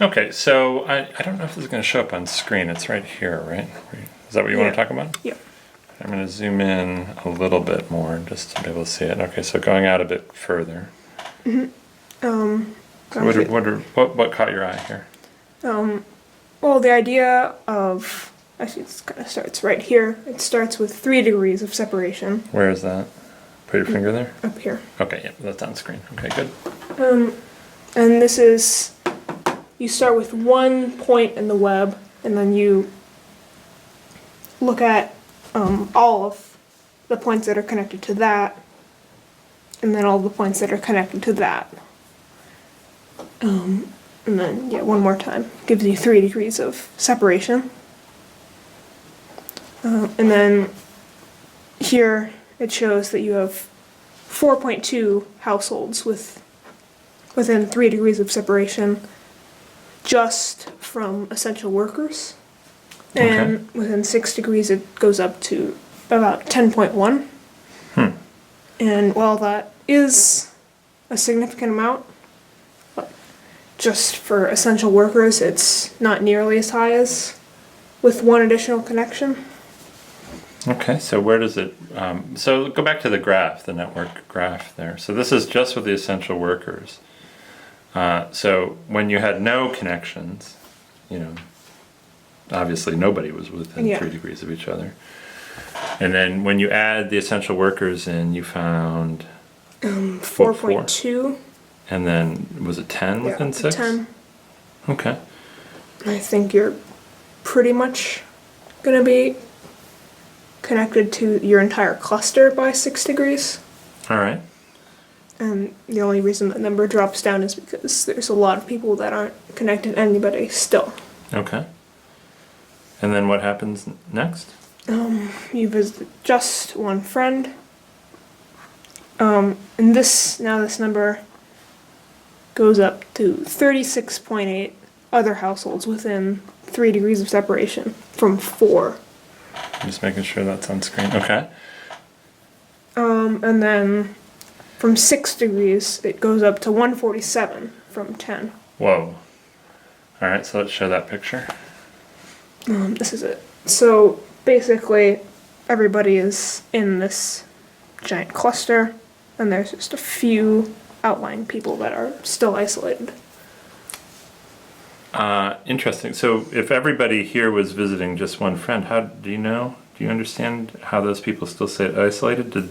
Okay, so I don't know if this is going to show up on screen. It's right here, right? Is that what you want to talk about? Yep. I'm going to zoom in a little bit more just to be able to see it. Okay, so going out a bit further. Mm-hmm. So what caught your eye here? Well, the idea of, actually it kind of starts right here. It starts with 3 degrees of separation. Where is that? Put your finger there? Up here. Okay, yeah, that's on screen. Okay, good. And this is, you start with 1 point in the web, and then you look at all of the points that are connected to that, and then all the points that are connected to that. And then, yeah, one more time. Gives you 3 degrees of separation. And then here it shows that you have 4.2 households within 3 degrees of separation just from essential workers. And within 6 degrees it goes up to about 10.1. And while that is a significant amount, just for essential workers, it's not nearly as high as with one additional connection. Okay, so where does it, so go back to the graph, the network graph there. So this is just with the essential workers. So when you had no connections, you know, obviously nobody was within 3 degrees of each other. And then when you add the essential workers in, you found 4.2. And then was it 10 within 6? 10. Okay. I think you're pretty much going to be connected to your entire cluster by 6 degrees. All right. And the only reason that number drops down is because there's a lot of people that aren't connected to anybody still. Okay. And then what happens next? You visit just one friend. And this number goes up to 36.8 other households within 3 degrees of separation from 4. I'm just making sure that's on screen. Okay. And then from 6 degrees, it goes up to 147 from 10. Whoa. All right, so let's show that picture. This is it. So basically, everybody is in this giant cluster, and there's just a few outlying people that are still isolated. Interesting. So if everybody here was visiting just one friend, how do you know? Do you understand how those people still stay isolated?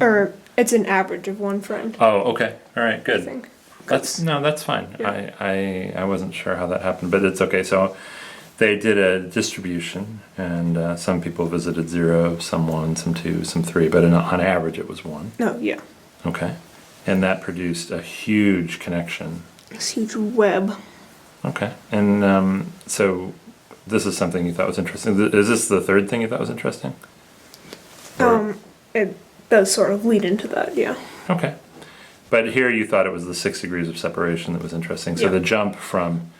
Or it's an average of one friend. Oh, okay. All right, good. I think. That's fine. Yeah. I wasn't sure how that happened, but it's okay. So they did a distribution, and some people visited 0, some 1, some 2, some 3, but on average it was 1. No, yeah. Okay. And that produced a huge connection. This huge web. Okay. And so this is something you thought was interesting. Is this the third thing you thought was interesting? It does sort of lead into that, yeah. Okay. But here you thought it was the 6 degrees of separation that was interesting. So the jump from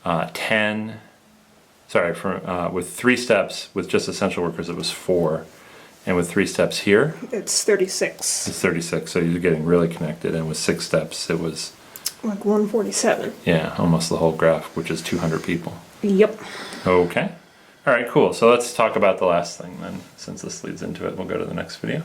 10, with 3 steps with just essential workers, it was 4. And with 3 steps here, it's 36. It's 36. So you're getting really connected. And with 6 steps, it was like 147. Yeah, almost the whole graph, which is 200 people. Yep. Okay. All right, cool. So let's talk about the last thing then. Since this leads into it, we'll go to the next video.